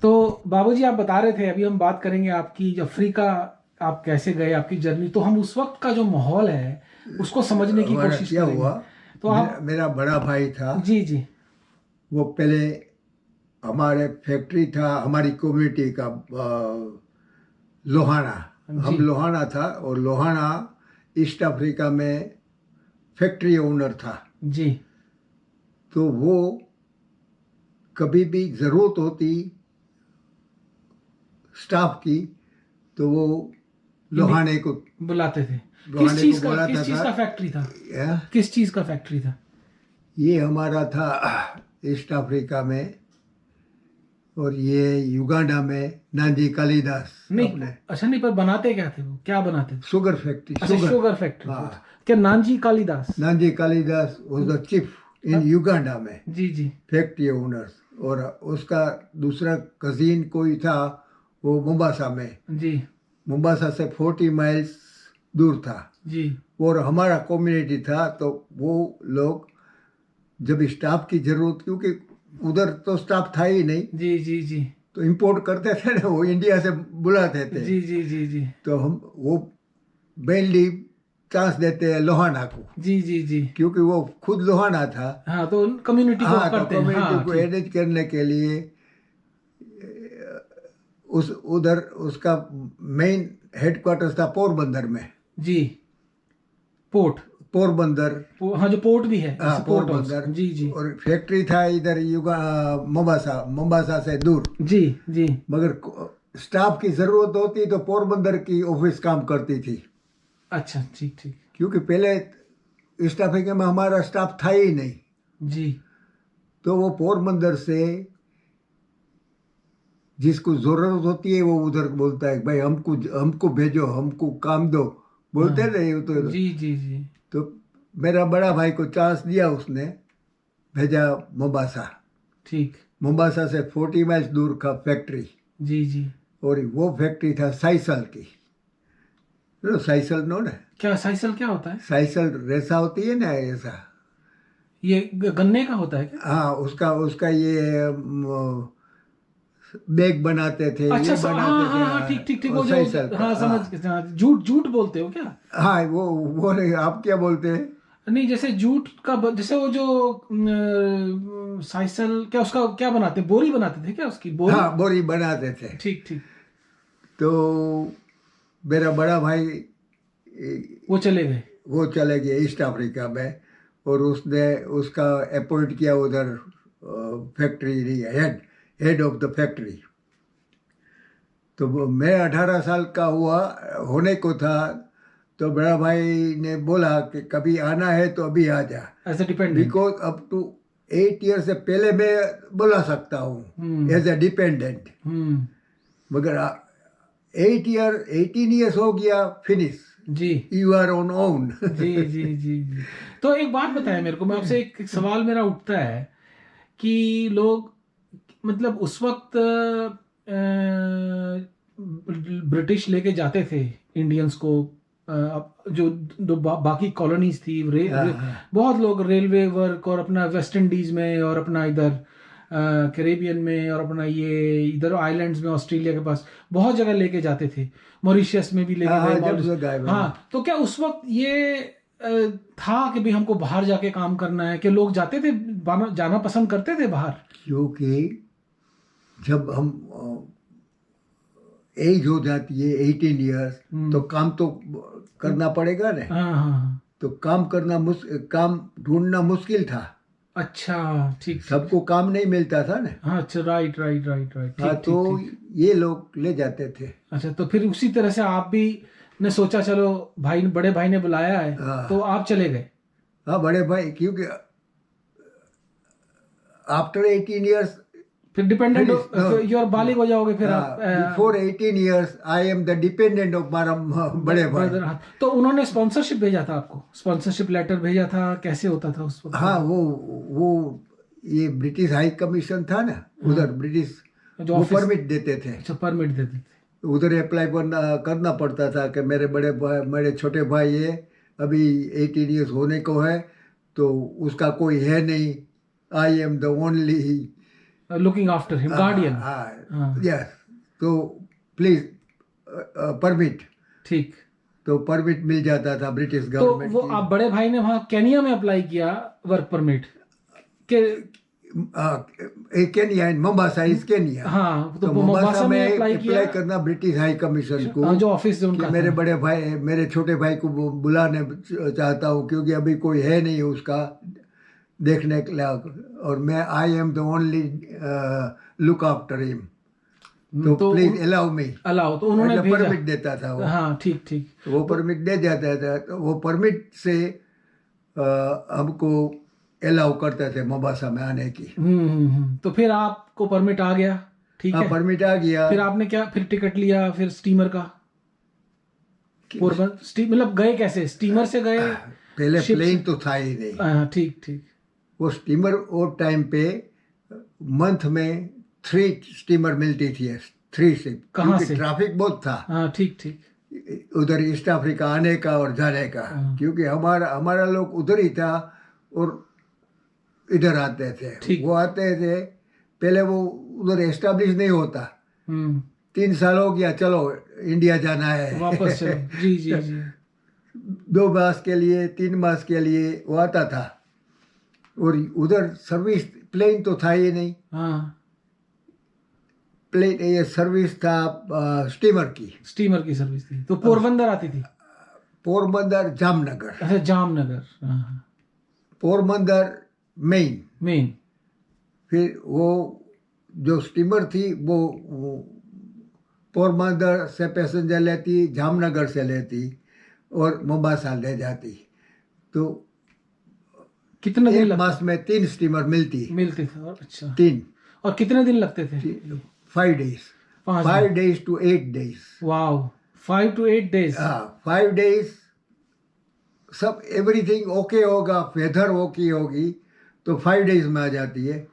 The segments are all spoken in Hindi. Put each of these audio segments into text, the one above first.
तो बाबूजी आप बता रहे थे, अभी हम बात करेंगे आपकी अफ्रीका, आप कैसे गए, आपकी जर्नी। तो हम उस वक्त का जो माहौल है उसको समझने की हमारा कोशिश क्या करेंगे। हुआ, तो आप। मेरा बड़ा भाई था। जी जी। वो पहले हमारे फैक्ट्री था हमारी कम्युनिटी का, लोहाना। जी हम लोहाना था, और लोहाना ईस्ट अफ्रीका में फैक्ट्री ओनर था। जी। तो वो कभी भी ज़रूरत होती स्टाफ की, तो वो इंडी लोहाने को बुलाते थे। लोहाने को किस बुलाता चीज था। का फैक्ट्री था? यह किस चीज का फैक्ट्री था? ये हमारा था ईस्ट अफ्रीका में, और ये युगांडा में नांजी कालिदास नहीं। अपने अच्छा, नहीं, पर बनाते क्या थे, वो क्या बनाते थे? शुगर फैक्ट्री, अच्छा, शुगर। शुगर फैक्ट्री हाँ, थी। क्या Nanji Kalidas? Nanji Kalidas was the chief in a- Uganda में, जी जी। Factory owners. और उसका दूसरा कजीन कोई था, वो मुंबासा में, जी मुंबासा से 40 माइल्स दूर था। जी और हमारा कम्युनिटी था, तो वो लोग जब स्टाफ की जरूरत, क्योंकि उधर तो स्टाफ था ही नहीं, जी जी जी तो इंपोर्ट करते थे ना, वो इंडिया से बुलाते थे। जी जी जी जी तो हम वो मेनली चांस देते हैं लोहाना को, जी जी जी। क्योंकि वो खुद लोहाना था। हाँ, तो कम्युनिटी को हाँ, तो करते हैं, कम्युनिटी हाँ को ठीक। एडिट करने के लिए उस उधर उसका मेन हेडक्वार्टर्स था पोरबंदर में। जी। पोर्ट। पोरबंदर। हाँ, जो पोर्ट भी है, हाँ, जैसे पोर्ट हाउस। पोरबंदर। जी जी और फैक्ट्री था इधर मोम्बासा, मोम्बासा से दूर। जी जी। मगर स्टाफ की जरूरत होती तो पोरबंदर की ऑफिस काम करती थी, अच्छा, ठीक ठीक। क्योंकि पहले ईस्ट अफ्रीका में हमारा स्टाफ था ही नहीं। जी। तो वो पोरबंदर से जिसको जरूरत होती है वो उधर बोलता है, भाई हमको हमको भेजो, हमको काम दो, हाँ। बोलते रहे हो जी जी जी। तो मेरा बड़ा भाई को चांस दिया, उसने भेजा मोम्बासा। ठीक। मोम्बासा से 40 माइल्स दूर का फैक्ट्री। जी जी। और वो फैक्ट्री था साइसल की। साइसल नो ना, क्या साइसल क्या होता है? साइसल रेसा होती है ना, ऐसा। ये गन्ने का होता है क्या? हाँ, उसका उसका ये बैग बनाते थे, अच्छा, ये बनाते हाँ थे, हाँ हाँ, ठीक ठीक ठीक, वो वो जो। साइसल का। हाँ, समझ हाँ, गया, हाँ, जूट जूट बोलते हो क्या? हाँ, वो नहीं, आप क्या बोलते हैं? नहीं, जैसे जूट का जैसे वो जो साइसल, क्या उसका क्या बनाते, बोरी बनाते थे क्या, उसकी बोरी? हाँ, बोरी बनाते थे। ठीक ठीक। तो मेरा बड़ा भाई ए, वो चले गए। वो चले गए ईस्ट अफ्रीका में, और उसने उसका अपॉइंट किया उधर factory head, head of the factory. तो मैं 18 साल का हुआ, होने को था। तो बड़ा भाई ने बोला कि कभी आना है तो अभी आ जा, as a dependent. Because up to 8 year से पहले मैं बुला सकता हूँ हम्म एज ए डिपेंडेंट। हम्म। मगर 18 ईयर्स हो गया, फिनिश, जी यू आर ऑन ओन। जी जी जी जी। तो एक बात बताएं मेरे को, मैं आपसे एक सवाल मेरा उठता है कि लोग, मतलब उस वक्त ब्रिटिश लेके जाते थे इंडियंस को, जो जो बाकी कॉलोनीज थी, बहुत लोग रेलवे वर्क और अपना वेस्ट इंडीज में और अपना इधर कैरेबियन में और अपना ये इधर आइलैंड्स में, ऑस्ट्रेलिया के पास बहुत जगह लेके जाते थे। मॉरिशियस में भी लेके हाँ, गए, हाँ, जब से गायब है। हाँ, तो क्या उस वक्त ये अ, था कि भाई हमको बाहर जाके काम करना है, कि लोग जाते थे, जाना पसंद करते थे बाहर? क्योंकि जब हम एज हो जाती है 18 ईयर्स, तो काम तो करना पड़ेगा ना। हाँ हाँ हाँ। तो काम ढूंढना मुश्किल था। अच्छा, ठीक ठीक। सबको काम नहीं मिलता था ना। हाँ, अच्छा, राइट राइट राइट राइट, हाँ, ठीक तो ठीक ठीक। ये लोग ले जाते थे। अच्छा, तो फिर उसी तरह से आप भी ने सोचा, चलो भाई, बड़े भाई ने बुलाया है, तो हाँ, आप चले गए। हाँ, बड़े भाई, क्योंकि आफ्टर 18 ईयर्स फिर डिपेंडेंट फिनिश नो, फिर और बालिग हो जाओगे फिर आप। Before 18 years I am the dependent of मारा बड़े भाई। ब्रदर, हाँ, तो उन्होंने स्पॉन्सरशिप भेजा था आपको, स्पॉन्सरशिप लेटर भेजा था, कैसे होता था उस वक्त हाँ, का? वो ये ब्रिटिश हाई कमीशन था ना, उधर हाँ, ब्रिटिश, जो वो ऑफिस। परमिट देते थे। अच्छा, परमिट देते थे। उधर अप्लाई करना पड़ता था कि मेरे बड़े भाई, मेरे छोटे भाई ये अभी 18 ईयर्स होने को है, तो उसका कोई है नहीं, I am the only looking after him, guardian. हाँ, यस। तो प्लीज परमिट, ठीक। तो परमिट मिल जाता था ब्रिटिश तो गवर्नमेंट वो आप बड़े भाई ने वहाँ केनिया में अप्लाई किया वर्क परमिट के? Kenya, Mombasa is Kenya. हाँ, तो मोम्बासा में अप्लाई अप्लाई करना ब्रिटिश हाई कमीशन को, हाँ, जो ऑफिस कि उनका मेरे था। बड़े भाई, मेरे छोटे भाई को बुलाने चाहता हूँ, क्योंकि अभी कोई है नहीं उसका देखने के लायक, और मैं I am the only look after him, तो प्लीज अलाउ मी। अलाउ, तो उन्होंने भेजा। परमिट देता था वो। हाँ, ठीक ठीक। तो वो परमिट दे जाता था, तो वो परमिट से हमको अलाउ करते थे मोम्बासा में आने की। तो फिर आपको परमिट आ गया, ठीक है। परमिट आ गया। फिर आपने क्या, फिर टिकट लिया, फिर स्टीमर का? पोरबंदर मतलब गए कैसे? स्टीमर से गए? पहले प्लेन तो था ही नहीं। हाँ, ठीक ठीक। वो स्टीमर वो टाइम पे मंथ में 3 स्टीमर मिलती थी, 3 शिप। कहाँ से? ट्रैफिक बहुत था। हाँ, ठीक ठीक। उधर ईस्ट अफ्रीका आने का और जाने का, क्योंकि हमारा लोग उधर ही था और इधर आते थे। वो आते थे पहले, वो उधर एस्टेब्लिश नहीं होता। 3 साल हो गया, चलो इंडिया जाना है, वापस चलो। जी जी जी। 2 मास के लिए, 3 मास के लिए वो आता था, और उधर सर्विस प्लेन तो था ही नहीं। हाँ, प्लेन ये सर्विस था स्टीमर की। स्टीमर की सर्विस थी। तो पोरबंदर आती थी? पोरबंदर, जामनगर। अच्छा, जामनगर। हाँ, पोरबंदर मेन। फिर वो जो स्टीमर थी वो पोरबंदर से पैसेंजर लेती, जामनगर से लेती और मोम्बासा ले जाती। तो कितने दिन एक मास में 3 स्टीमर मिलते थे। अच्छा। 3। और कितने दिन लगते थे? 5 days। 5 days to 8 days। Wow, 5 to 8 days। 5 days सब एवरीथिंग ओके होगा, वेदर ओके होगी तो 5 days में आ जाती है।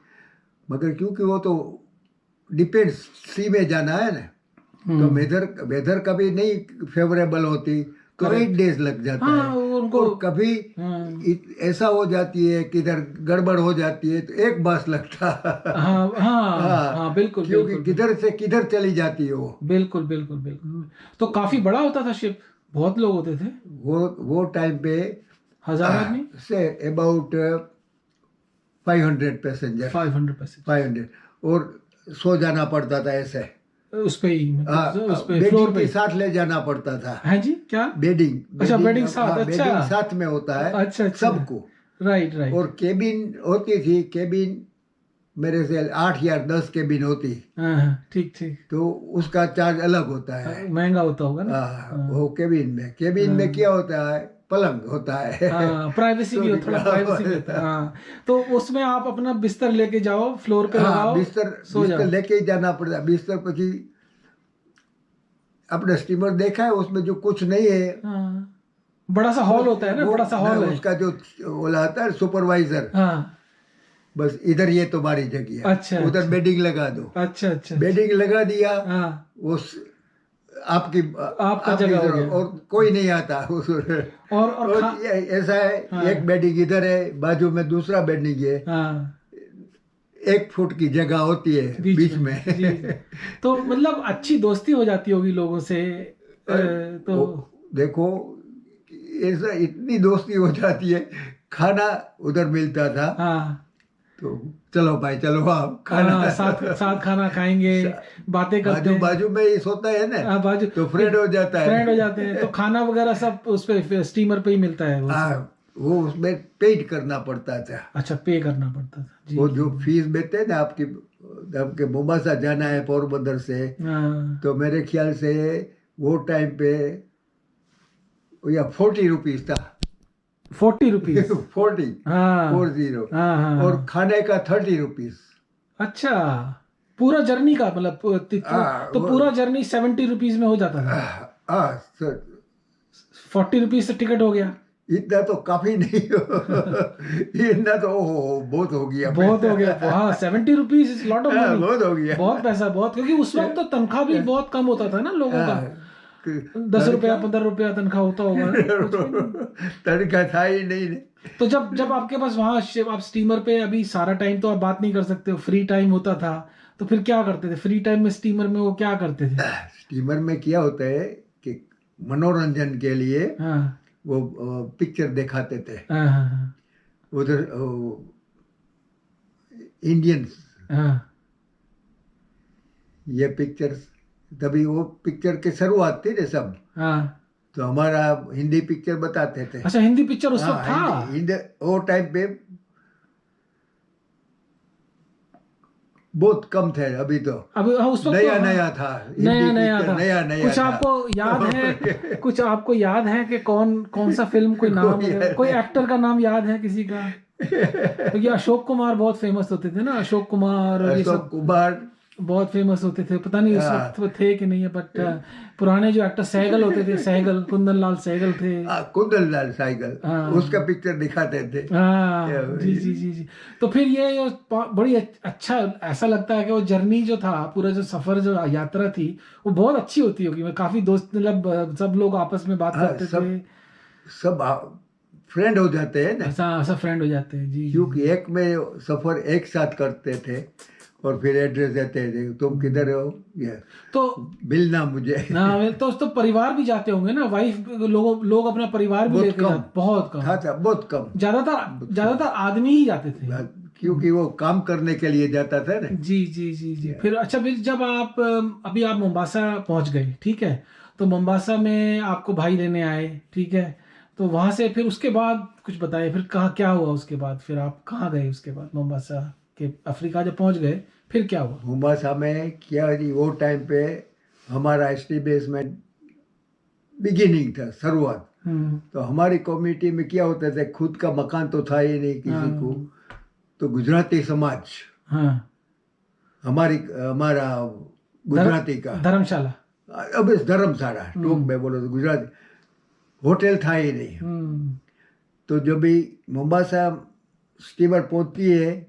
मगर क्योंकि वो तो डिपेंड्स, सी में जाना है ना, तो वेदर कभी नहीं फेवरेबल होती तो 8 days लग जाता है। उनको और कभी ऐसा हो जाती है कि इधर गड़बड़ हो जाती है तो 1 मास लगता। हाँ, बिल्कुल। क्योंकि किधर से किधर चली जाती है वो। बिल्कुल बिल्कुल बिल्कुल। तो काफी बड़ा होता था शिप, बहुत लोग होते थे वो टाइम पे। 1000 आदमी से अबाउट 500 पैसेंजर। 500 और सो जाना पड़ता था ऐसे उस पे ही, उस पे बेडिंग फ्लोर पे के साथ ले जाना पड़ता था। है जी, क्या? बेडिंग। अच्छा, बेडिंग साथ। अच्छा, बेडिंग साथ में होता है। अच्छा सबको। राइट। और केबिन होती थी, केबिन मेरे से 8 या 10 केबिन होती। ठीक ठीक। तो उसका चार्ज अलग होता है, महंगा होता होगा ना। वो केबिन में क्या होता है, पलंग होता है। प्राइवेसी भी थोड़ा प्राइवेसी भी होता है। हाँ, तो उसमें आप अपना बिस्तर लेके जाओ, फ्लोर पे लगाओ, बिस्तर लेके ही जाना पड़ता है। बिस्तर પછી अपने स्टीमर देखा है, उसमें जो कुछ नहीं है, बड़ा सा हॉल होता है ना, बड़ा सा हॉल है। उसका जो वो आता है सुपरवाइजर, बस इधर ये तुम्हारी जगह है। अच्छा, उधर बेडिंग लगा दो। अच्छा। बेडिंग लगा दिया, वो आपका जगह हो गया, और कोई नहीं आता। और ऐसा है, एक बेडिंग इधर है, बाजू में दूसरा बेडिंग है, 1 फुट की जगह होती है बीच में। तो मतलब अच्छी दोस्ती हो जाती होगी लोगों से। तो देखो, ऐसा इतनी दोस्ती हो जाती है। खाना उधर मिलता था, तो चलो भाई, चलो आप खाना साथ खाना खाएंगे, बातें करते हैं। बाजू में ही सोता है ना, बाजू तो फ्रेंड हो जाता है। फ्रेंड हो जाते हैं, तो खाना वगैरह सब उस पे स्टीमर पे ही मिलता है। वो उसमें पेड करना पड़ता था। अच्छा, पे करना पड़ता था जी। वो जो फीस देते हैं ना, आपके मोम्बासा जाना है पोरबंदर से, तो मेरे ख्याल से वो टाइम पे या 40 रुपीज था। 40 रुपीज? 40 और खाने का 30 रुपीज। अच्छा, पूरा जर्नी का मतलब तो पूरा जर्नी 70 रुपीज में हो जाता था। 40 रुपीज से टिकट हो गया। इतना तो काफी नहीं। इतना तो बहुत हो गया। हाँ, 70 रुपीज लॉट ऑफ मनी। बहुत हो गया, बहुत पैसा, बहुत। क्योंकि उस वक्त तो तनख्वाह भी बहुत कम होता था ना लोगों का। 10 रुपया 15 रुपया तनख्वाह होता होगा कुछ भी नहीं। तनख्वाह था ही नहीं। तो जब आपके पास वहाँ आप स्टीमर पे, अभी सारा टाइम तो आप बात नहीं कर सकते हो, फ्री टाइम होता था, तो फिर क्या करते थे फ्री टाइम में स्टीमर में? वो क्या करते थे? स्टीमर में क्या होता है कि मनोरंजन के लिए हाँ वो पिक्चर दिखाते थे हाँ हाँ उधर, इंडियंस हाँ ये पिक्चर्स, तभी वो पिक्चर की शुरुआत थी ना सब, हाँ। तो हमारा हिंदी पिक्चर बताते थे। अच्छा, हिंदी पिक्चर उस वक्त हाँ, था? हिंदी वो टाइम पे बहुत कम थे, अभी तो अभी हाँ, उस वक्त नया तो, नया था नया हिंदी नया पिक्चर, था। नया नया कुछ था। आपको याद है, कुछ आपको याद है कि कौन कौन सा फिल्म, कोई नाम वगैरह, कोई एक्टर का नाम याद है किसी का? तो ये अशोक कुमार बहुत फेमस होते थे ना, अशोक कुमार और ये अशोक सब कुमार बहुत फेमस होते थे। पता नहीं उस वक्त वो थे कि नहीं है, बट पुराने जो एक्टर सहगल होते थे, सहगल, कुंदन लाल सहगल थे। कुंदन लाल साइकिल, हाँ। उसका पिक्चर दिखाते थे। हाँ जी जी जी जी। तो फिर ये बड़ी अच्छा ऐसा लगता है कि वो जर्नी जो था, पूरा जो सफर, जो यात्रा थी, वो बहुत अच्छी होती होगी। मैं काफी दोस्त, मतलब सब लोग आपस में बात हाँ, करते सब थे, सब फ्रेंड हो जाते हैं ना, ऐसा ऐसा फ्रेंड हो जाते हैं। जी जी क्योंकि जी। एक में सफर एक साथ करते थे और फिर एड्रेस देते थे, तुम किधर हो, ये तो मिलना मुझे। ना, तो परिवार भी जाते होंगे ना, वाइफ, लोग अपना परिवार भी बहुत लेके कम जाते? बहुत कम था बहुत कम, ज्यादातर आदमी ही जाते थे। क्योंकि वो काम करने के लिए जाता था ना। जी जी जी जी। फिर अच्छा, फिर जब आप अभी आप मोम्बासा पहुंच गए, ठीक है, तो मोम्बासा में आपको भाई लेने आए, ठीक है, तो वहां से फिर उसके बाद कुछ बताइए, फिर कहाँ क्या हुआ उसके बाद? फिर आप कहाँ गए उसके बाद? मोम्बासा के अफ्रीका जब पहुंच गए, फिर क्या हुआ? मोम्बासा में क्या जी, वो टाइम पे हमारा एसटी बेस में बिगिनिंग था, शुरुआत। तो हमारी कम्युनिटी में क्या होता था, खुद का मकान तो था ही नहीं किसी को, तो गुजराती समाज, हाँ, हमारा गुजराती का धर्मशाला। अब इस धर्मशाला टोक में बोलो तो गुजराती होटल था ही नहीं। तो जब भी मोम्बासा स्टीमर पहुंचती है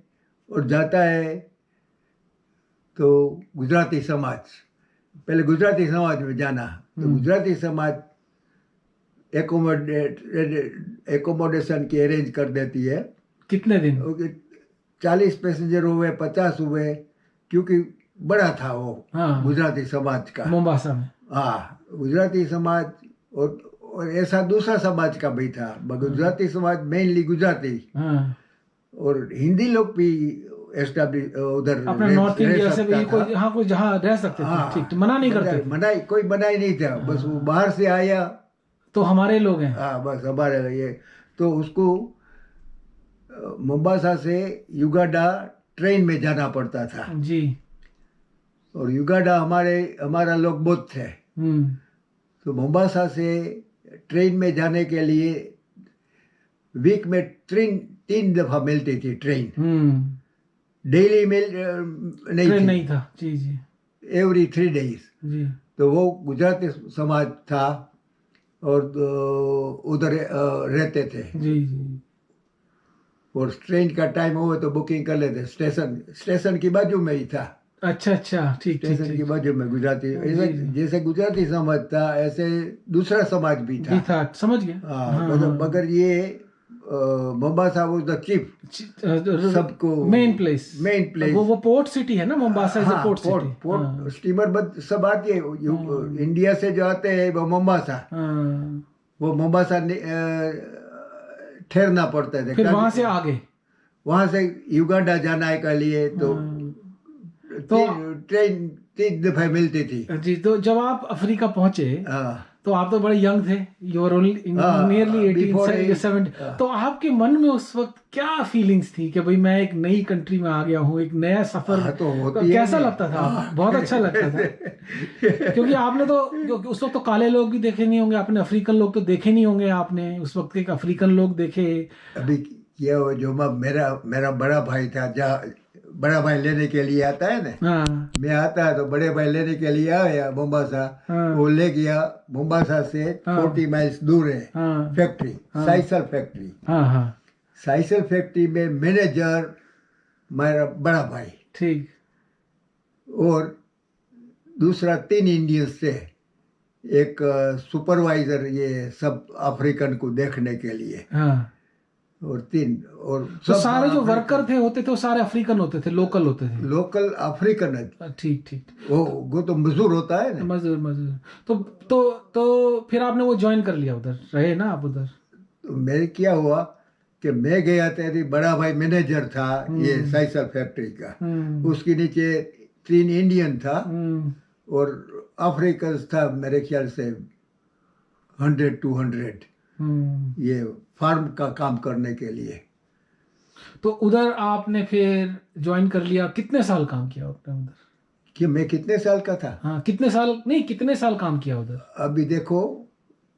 और जाता है, तो गुजराती समाज, पहले गुजराती समाज में जाना, तो गुजराती समाज एकोमोडेशन की अरेंज कर देती है। कितने दिन? 40 पैसेंजर हुए, 50 हुए, क्योंकि बड़ा था वो। हाँ, गुजराती समाज का, मोम्बासा में। हाँ, गुजराती समाज और ऐसा दूसरा समाज का भी था, गुजराती समाज मेनली गुजराती, हाँ, और हिंदी लोग भी एस्टैब्लिश उधर अपना नॉर्थ इंडिया से भी था। कोई, हाँ, कोई जहाँ रह सकते थे, हाँ, ठीक, मना नहीं करते थे। कोई मनाही नहीं था, बस वो बाहर से आया, तो हमारे लोग हैं। हाँ, बस हमारे ये, तो उसको मोम्बासा से युगांडा ट्रेन में जाना पड़ता था, जी। और युगांडा हमारा लोग बहुत थे। तो मोम्बासा से ट्रेन में जाने के लिए वीक में 3 दफा मिलती थी ट्रेन, डेली नहीं ट्रेन थी, नहीं था। जी जी एवरी 3 डेज। जी। तो वो गुजराती समाज था और उधर रहते थे, जी जी। और ट्रेन का टाइम हो तो बुकिंग कर लेते, स्टेशन की बाजू में ही था। अच्छा अच्छा, ठीक ठीक स्टेशन की ठीक। बाजू में गुजराती, जी, जी। जैसे गुजराती समाज था, ऐसे दूसरा समाज भी भी था। था, समझ गया। हाँ, हाँ, मगर ये मोम्बासा वाज द चीफ, सबको मेन प्लेस। Main place. वो पोर्ट सिटी है ना, Mombasa is a port city. Port steamer सब आती है, इंडिया से जो आते हैं वो मोम्बासा, वो मोम्बासा ठहरना पड़ता है। फिर वहां से आगे, वहां से युगांडा जाने के लिए तो ट्रेन 3 दफे मिलती थी। जी। तो जब आप अफ्रीका पहुंचे, हाँ, तो आप तो बड़े यंग थे, यू वर ओनली नियरली 18 70। तो आपके मन में उस वक्त क्या फीलिंग्स थी कि भाई मैं एक नई कंट्री में आ गया हूँ, एक नया सफर? तो होती कैसा है लगता था आपको? बहुत अच्छा लगता था, क्योंकि आपने तो, क्योंकि उस वक्त तो काले लोग भी देखे नहीं होंगे आपने, अफ्रीकन लोग तो देखे नहीं होंगे आपने उस वक्त के, अफ्रीकन लोग देखे। अभी ये जो मेरा बड़ा भाई था, जहाँ बड़ा भाई लेने के लिए आता है ना, मैं आता है तो बड़े भाई लेने के लिए आया मोम्बासा, वो ले गया। मोम्बासा से 40 माइल्स दूर है फैक्ट्री, साइसल फैक्ट्री। साइसल फैक्ट्री में मैनेजर मेरा बड़ा भाई, ठीक, और दूसरा 3 इंडियंस थे, एक सुपरवाइजर ये सब अफ्रीकन को देखने के लिए, हाँ, और 3 और तो सब सारे जो अफ्रीकन- वर्कर थे होते थे वो सारे अफ्रीकन होते थे, लोकल होते थे। लोकल अफ्रीकन है। ठीक ठीक। वो तो मजदूर होता है ना। मजदूर मजदूर। तो फिर आपने वो ज्वाइन कर लिया, उधर रहे ना आप उधर? तो मैं क्या हुआ कि मैं गया तेरी बड़ा भाई मैनेजर था ये साइसल फैक्ट्री का, उसके नीचे 3 इंडियन था और अफ्रीकन था मेरे ख्याल से 100-200 ये फार्म का काम करने के लिए। तो उधर आपने फिर ज्वाइन कर लिया। कितने साल काम किया आपने उधर? कि मैं कितने साल का था? हाँ, कितने साल नहीं, कितने साल काम किया उधर? अभी देखो,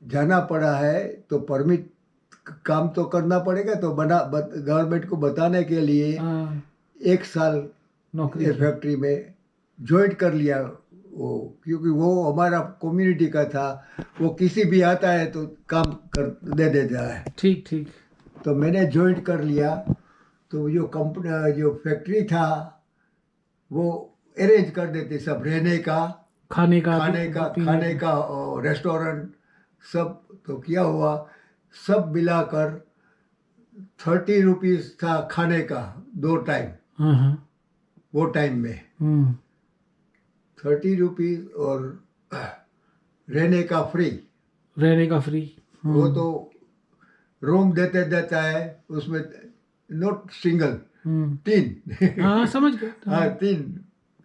जाना पड़ा है तो परमिट काम तो करना पड़ेगा, तो गवर्नमेंट को बताने के लिए हाँ, 1 साल नौकरी ये की। फैक्ट्री में ज्वाइन कर लिया वो, क्योंकि वो हमारा कम्युनिटी का था, वो किसी भी आता है तो काम कर दे देता है। ठीक ठीक। तो मैंने ज्वाइन कर लिया। तो जो कंपनी जो फैक्ट्री था वो अरेंज कर देती सब, रहने का, खाने खाने का और रेस्टोरेंट सब। तो क्या हुआ, सब मिलाकर 30 रुपीज था खाने का 2 टाइम, हाँ हाँ। वो टाइम में 30 रुपीज और रहने का फ्री। रहने का फ्री। वो तो रूम देता है उसमें, नॉट सिंगल, 3 हाँ, समझ गए। हाँ 3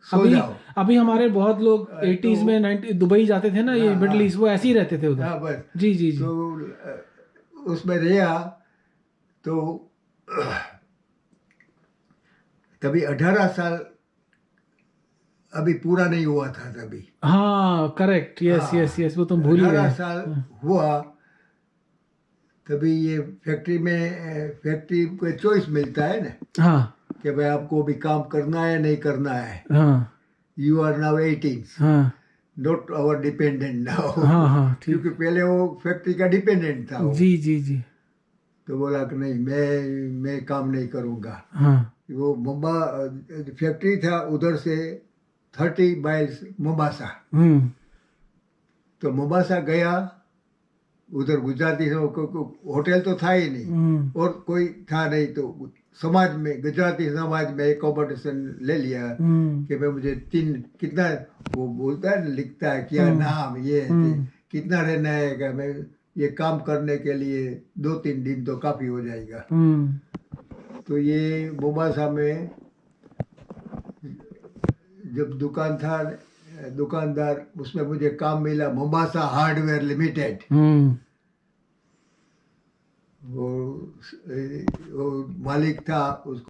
सो अभी जाओ। अभी हमारे बहुत लोग 80s में 90 दुबई जाते थे ना, ये मिडिल ईस्ट, वो ऐसे ही रहते थे उधर। हाँ बस। जी जी जी। तो उसमें रहा तो तभी 18 साल अभी पूरा नहीं हुआ था तभी। हाँ करेक्ट, यस यस यस, वो तुम भूल ही 18 गए। साल हुआ तभी ये फैक्ट्री को चॉइस मिलता है ना हाँ कि भाई आपको भी काम करना है नहीं करना है। हाँ यू आर नाउ 18, हाँ नॉट आवर डिपेंडेंट नाउ। हाँ हाँ, ठीक। क्योंकि पहले वो फैक्ट्री का डिपेंडेंट था वो। जी जी जी। तो बोला कि नहीं, मैं काम नहीं करूँगा। हाँ वो फैक्ट्री था उधर से 30 माइल्स मोम्बासा। तो मोम्बासा गया, उधर गुजराती होटल तो था ही नहीं और कोई था नहीं, तो समाज में, गुजराती समाज में एकोमोडेशन ले लिया कि भाई मुझे 3 कितना, वो बोलता है लिखता है क्या नाम ये कितना रहना है, कि मैं ये काम करने के लिए 2-3 दिन तो काफी हो जाएगा। तो ये मोम्बासा में जब दुकान था, दुकानदार, उसमें मुझे काम मिला, मोम्बासा हार्डवेयर लिमिटेड। वो मालिक था, उसको